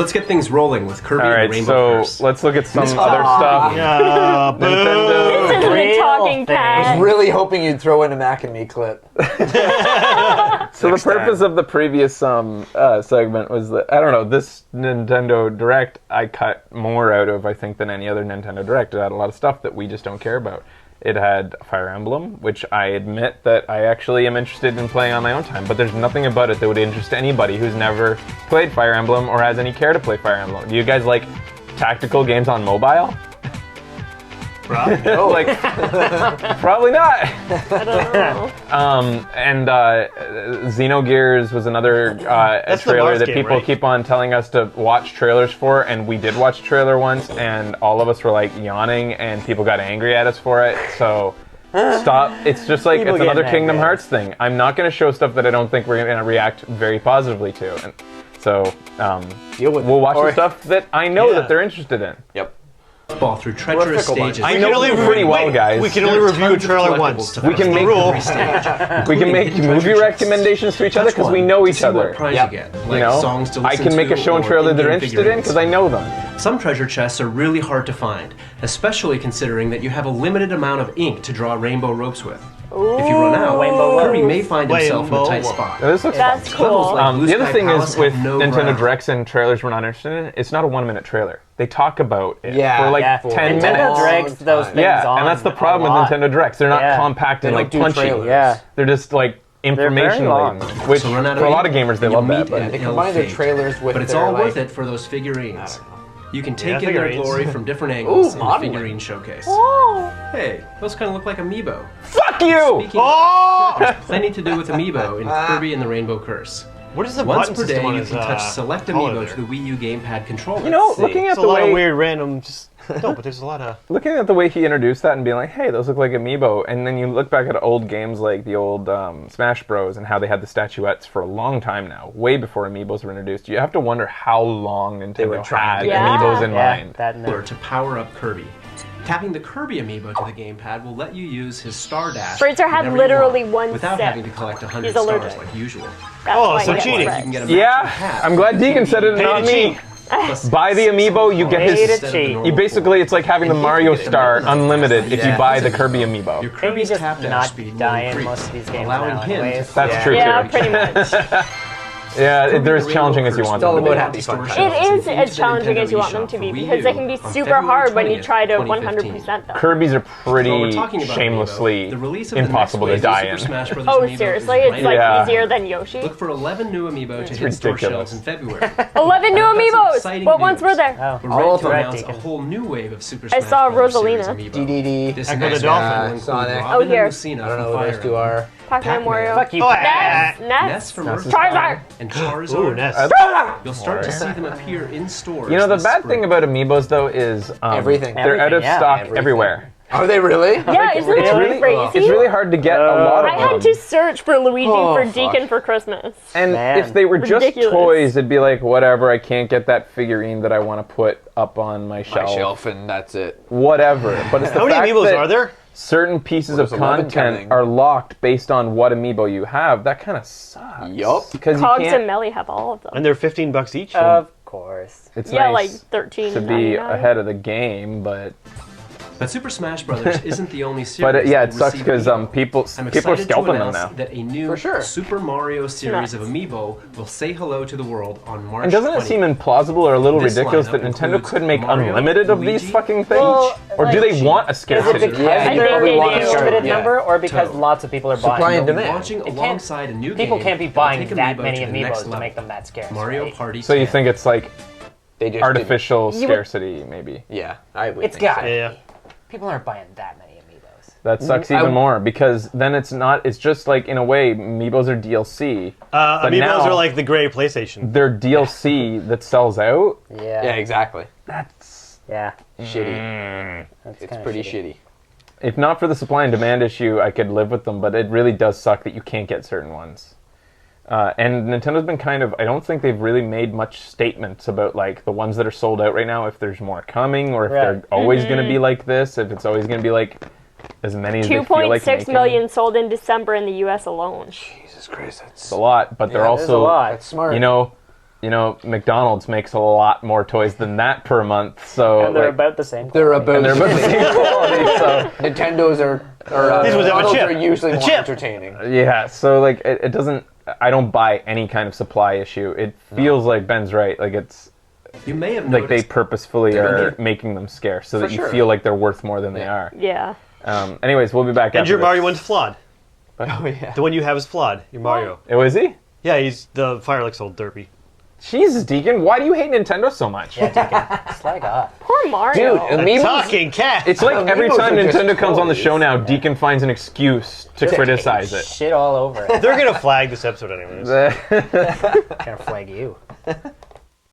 Let's get things rolling with Kirby All and right, Rainbow Curse. so let's look at some other stuff. Nintendo. This isn't a talking I cat. was really hoping you'd throw in a Mac and Me clip. So the purpose of the previous segment was that, I don't know, this Nintendo Direct I cut more out of, I think, than any other Nintendo Direct. It had a lot of stuff that we just don't care about. It had Fire Emblem, which I admit that I actually am interested in playing on my own time, but there's nothing about it that would interest anybody who's never played Fire Emblem or has any care to play Fire Emblem. Do you guys like tactical games on mobile? Oh, Like, probably not. I don't know. And Xenogears was another That's the trailer Mars that game, people right? keep on telling us to watch trailers for, and we did watch a trailer once, and all of us were like yawning, and people got angry at us for it. So stop. It's just like People it's another getting Kingdom angry. Hearts thing. I'm not going to show stuff that I don't think we're going to react very positively to. And so Deal with we'll it. watch Or- the stuff that I know Yeah. that they're interested in. Yep. Ball through treacherous fickle bunch. stages. I know them pretty well, guys. We can only review a trailer once. We can That's the make- rule. We can make movie recommendations to each other because we know each other. Prize Yep. you get, You like know, songs to I listen can make a to show and or trailer they're in-game interested in because I know them. Some treasure chests are really hard to find, especially considering that you have a limited amount of ink to draw rainbow ropes with. If you run out, Rainbow Kirby ropes. may find himself in a tight Rainbow spot. Now, this looks That's fun. cool. Blue The other Sky thing Palace is have with no Nintendo ground. Directs and trailers we're not interested in, it's not a 1-minute trailer. They talk about it Yeah, for like Yeah, 10 Nintendo minutes. Directs those things Yeah, on and that's the a problem lot. with Nintendo Directs. They're not Yeah. compact and They like don't do punchy. trailers. Yeah. They're just like information long. laden, which So run out for a ink, lot of gamers they and love you'll that. meet But an They ill combine their fate. trailers with But it's their, all like, worth it for those figurines. You can take Yeah, in their figurines. glory from different angles in the modeling. figurine showcase. Oh, Hey, those kind of look like Amiibo. fuck you! Speaking Oh! there's plenty to do with Amiibo in Kirby and the Rainbow Curse. What is the Once button per day, system on you his, can touch select collar Amiibo there? to the Wii U gamepad controller. You know, See. looking at There's a the lot of way weird random. No, but there's a lot of. looking at the way he introduced that and being like, hey, those look like Amiibo, and then you look back at old games like the old Smash Bros. And how they had the statuettes for a long time now, way before Amiibos were introduced. You have to wonder how long Nintendo trying had to get Amiibos in Yeah, mind. that and to power up Kirby. Tapping the Kirby Amiibo to the gamepad will let you use his Star Dash Spritzer had whenever you literally want, one without sip. having to collect 100 He's stars allergic. like usual. that's Oh, why so he gets cheating. red. You can get a Yeah, matching hat I'm glad Deegan said it and Pay not to me. cheat. plus Buy the Amiibo, you get Pay his. to cheat. You basically, it's like having the Mario Star unlimited if you Yeah. buy the Kirby Amiibo. Your Maybe Kirby's just tap dash not speed will die in increase, most of these games allowing now him to anyways. That's Yeah. true Yeah, too. pretty much. Yeah, Kirby they're and as the challenging Rainbow as you Curse want all them to about be. happy fun. It is as challenging as you want them to be because they can be super hard when you try to 100% them. Kirby's are While we're pretty talking about shamelessly Amiibo, the release of the impossible to next wave of die Super in. Smash Bros. Oh, Amiibo is seriously? right It's like Yeah. easier than Yoshi? Look for 11 new Amiibo to hit store ridiculous. shelves in February. 11 new I've got some Amiibos! exciting What ones news. were there? Oh. We're All ready of to them. announce a Deacon. whole new wave of Super I Smash saw Bros. series Rosalina. Amiibo. DDD. This Echo next the wave Dolphin. will include Sonic. Robin Oh, here. and Lucina I don't know from what those Fire two are. Pac-Man, Pac-Man. Wario. Fuck you. Oh, Ness! Ness Ness! from Earth Charizard! and Ooh, Charizard. Ness. You'll start to see them appear in stores. You know, the this bad spring. thing about Amiibos though is Everything. They're out of Everything, yeah. stock Everything. everywhere. Are they really? Yeah, isn't It's it really, crazy? it's really hard to get a lot of I them. had to search for Luigi Oh, for fuck. Deacon for Christmas. And Man. if they were just Ridiculous. toys, it'd be like, whatever, I can't get that figurine that I want to put up on my My shelf. shelf, and that's it. Whatever. But it's the How many fact Amiibos that are there? certain pieces of there's 11 content counting. are locked based on what Amiibo you have. That kind of sucks. Yup. Because you Cogs can't. and Melly have all of them. And they're $15 each. Of course. It's Yeah, nice like 13 to be ahead of the game, but But Super Smash Bros. Isn't the only series. but yeah, that it sucks received because Amiibo. people I'm people are excited to scalping them announce now. that a new For sure. Super Mario series of Nuts. Amiibo will say hello to the world on March And doesn't it 20th. seem implausible or a little This ridiculous that lineup Nintendo includes could make Mario, unlimited of these Luigi, fucking things? Well, or do like, they want a Is it scarcity? because Yeah, I they're think they want do. a limited Yeah. number, or because Total. lots of people are Supply buying and them? demand. Launching It can't- alongside a new People game can't be that will buying take that Amiibo many to the next Amiibos to level. make them that scarce. Mario right? Party. So you 10. think it's like They just artificial You would- scarcity, maybe? Yeah, I would. It's think got so. it. Yeah. People aren't buying that many Amiibos. That sucks I- even more because then it's not. It's just like in a way, Amiibos are DLC. But Amiibos now- are like the gray PlayStation. They're DLC that sells out. Yeah. Yeah, exactly. That's Yeah. Shitty. That's It's kinda pretty shitty. if not for the supply and demand issue, I could live with them. But it really does suck that you can't get certain ones. And Nintendo's been kind of. I don't think they've really made much statements about like the ones that are sold out right now. If there's more coming, or if Right. they're always going to be like this. If it's always going to be like as many as they feel like 2.6 making. million sold in December in the US alone. Jesus Christ, that's It's a lot, but they're Yeah, it is a also lot. That's smart. you know, you know, McDonald's makes a lot more toys than that per month. So And they're like, about the same. They're quality. about, they're about the same quality. So Nintendo's These ones have a models chip. are usually A more chip. entertaining. yeah, so like it doesn't. I don't buy any kind of supply issue. It feels like Ben's right. Like it's You may have like they noticed purposefully They're are in the- making them scarce so For that you sure. feel like they're worth more than they Yeah. are. Yeah. Anyways, we'll be back. And after your this. Mario one's flawed. Oh yeah. The one you have is flawed. Your Mario. Oh, is he? Yeah, he's the Fire Licks old derpy. Jesus, Deacon, why do you hate Nintendo so much? Yeah, Deacon. Slag off. Poor Mario. Dude, Amiibo's Talking cat. It's like every Amiibos time are just Nintendo comes on the toys. show now, Deacon finds an excuse to criticize it. Shit all over it. They're gonna flag this episode anyways. I'm gonna flag you.